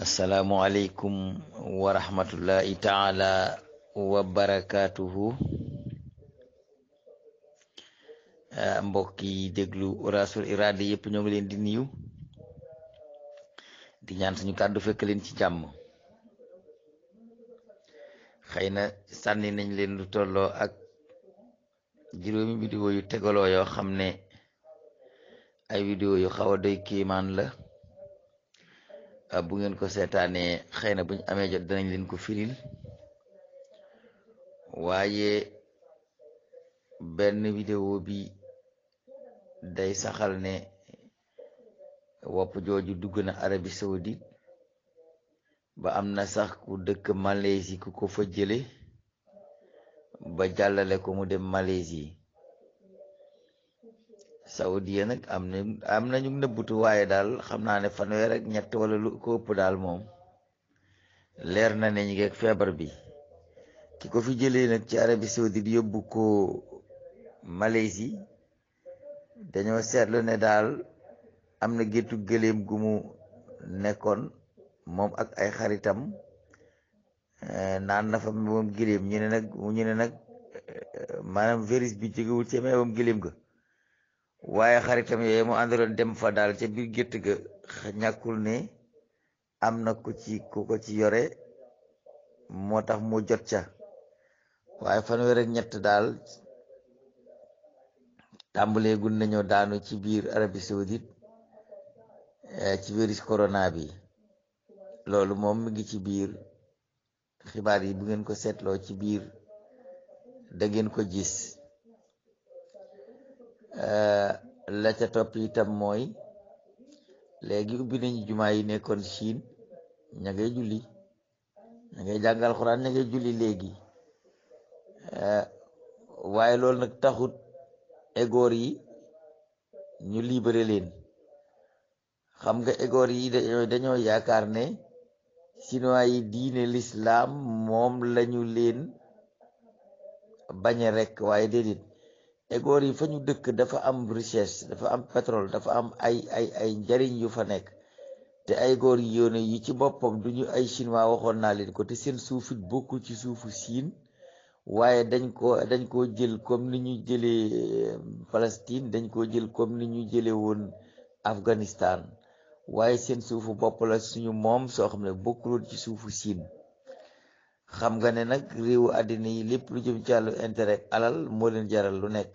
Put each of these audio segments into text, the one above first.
asalaamualeykum wa rahmatullahi taala wa barakaatuhu. Mbokk yi déglu Uras-ul Irada yëpp ñoo ngi leen di nuyu di ñaan suñu kàddu fekk leen ci jàmm. xëy na sànni nañ leen lu tolloo ak juróomi vidéo yu tegaloo yoo xam ne ay vidéo yu xaw a doy kéemaan la. Bu ngeen ko seetaanee xëy na buñ amee jot danañ leen ko firil, waaye benn vidéo bi day saxal ne wopp jooju dugg na Arabie Saoudite ba am na sax ku dëkk Malaisie ku ko fa jële ba jàllale ko mu dem Malaisie. Saoudia nag am nañu nëbbutu, waaye daal xam naa ne fanweer ak ñett wala lu ko ëpp daal moom leer na ne ñu ngi ak feebar bi. ki ko fi jëlee nag ci Arabie Saoudite yóbbu ko Malaisie dañoo seetlu ne daal am na géttu gëléem gu mu nekkoon moom ak ay xaritam, naan na fa moom gëléem. ñu ne nag maanaam virus bi jógewul ci moom gëléem ga, waaye xaritam yooyu mu àndaloon dem fa daal ca biir gétt ga ñàkkul ne am na ku ko ci yore, moo tax mu jot ca. waaye fanweer ak ñett daal tàmbalee gun nañoo daanu ci biir Arabie Saoudite ci virus corona bi. loolu moom mi ngi ci biir xibaar yi, bu ngeen ko seetloo ci biir da ngeen ko gis. la ca topp itam mooy léegi ubbi nañu jumaa yi nekkoon Chine, ña ngay julli, ña ngay jàngal xuraan, ña ngay julli léegi. waaye loolu nag taxut égoor yi ñu libéré leen. xam nga égoor yi dañoo yaakaar ne chinois yi diine l'islam moom lañu leen bañe rek, waaye déedéet. égoor yi fa ñu dëkk dafa am richesse, dafa am pétrole, dafa am ay njariñ yu fa nekk. te ay góor yi yoone yi ci boppam duñu ay chinois, waxoon naa leen ko. te seen suufit bokkul ci suufu siin, waaye dañ koo jël comme ni ñu jëlee Palestine, dañ koo jël comme ni ñu jële woon Afghanistan. waaye seen suufu bopp la suñu moom, soo xam ne bokkuloon ci suufu siin. xam nga ne nag réewu àddina yi lépp lu jëm ci wàllu intérêt alal moo leen jaral lu nekk.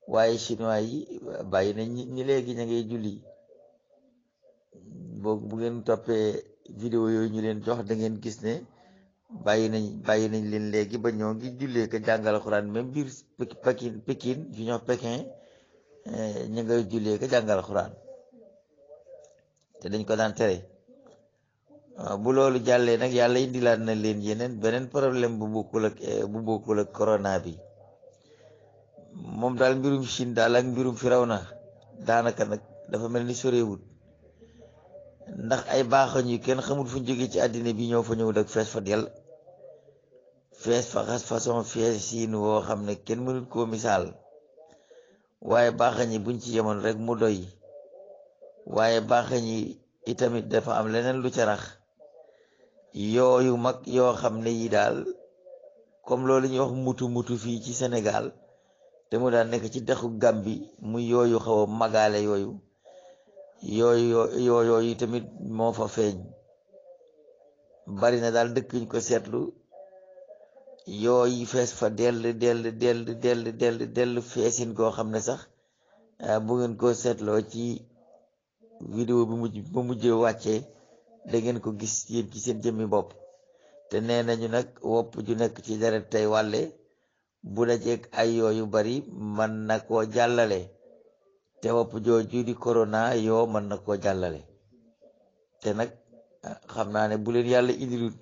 waaye chinois yi bàyyi nañ ñi léegi ña ngay julli. bu ngeen toppee vidéo yooyu ñu leen jox da ngeen gis ne bàyyi nañ leen léegi ba ñoo ngi jullee ko jàngal alxuraan. même biir Pékin fi ñoo Pékin ñu ngay jullee ko jàngal alxuraan, te dañ ko daan tere. bu loolu jàllee nag yàlla indilaat na leen beneen problème bu bokkul ak corona bi. moom daal mbirum Chine daal ak mbirum Firawna daanaka nag dafa mel ni sorewut, ndax ay baaxañ yu kenn xamul fu ñu jógee ci àddina bi ñoo fa ñëw dak fees fa del, fees fa xas façon fees siin woo xam ne kenn mënut koo misaal. waaye baaxañ yi buñ ci yemoon rek mu doy. waaye baaxañ yi itamit dafa am leneen lu ca rax, yooyu mag yoo xam ne yi daal comme loolu ñuy wax mutu fii ci Sénégal, te mu daan nekk ci dexu Gàmbi, muy yooyu xaw a magaale yooyu tamit moo fa feeñ. bari na daal dëkk ñu ko seetlu, yooyu fees fa dell feesin koo xam ne sax bu ngeen ko seetloo ci vidéo bi mujjee wàccee da ngeen ko gis yéen ci seen jëmmi bopp. te nee nañu nag wopp ju nekk ci deret tey wàlle, bu dajeeg ay yooyu bari mën na koo jàllale. te wopp jooju di corona mën na koo jàllale. te nag xam naa ne bu leen yàlla indilut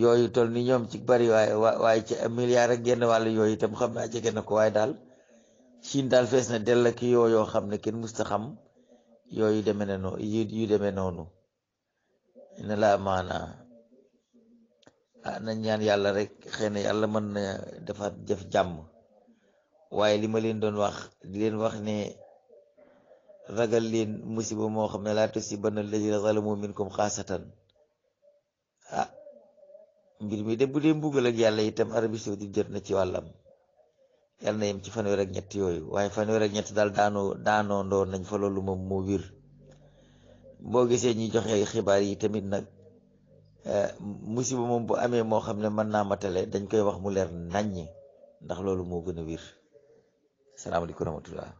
yooyu tol ni ñoom ci bari, waaye ci milliard ak genn wàll yooyu itam xam naa jege na ko. waaye daal Chine daal fees na dell ak yoo xam ne kenn musta xam yu demee noonu. ina la maana nañ ñaan yàlla rek, xëy na yàlla mën na dafa def jàmm. waaye li ma leen doon wax di leen wax ne ragal leen musiba moo xam ne laa tusiibanna allaziina zalamu minkum xaasatan ah mbir mi de bu dee mbugal ak yàlla itam Arabie Saoudite jot na ci wàllam yàlla na yem ci fanweer ak ñett yooyu waaye fanweer ak ñett daal daanoo ndoor nañ fa loolu moom moo wir boo gisee ñuy joxe xibaar yi tamit nag musiba moom bu amee moo xam ne mën naa matale dañ koy wax mu leer naññ ndax loolu moo gën a wir salaamaaleykum wa rahmatullah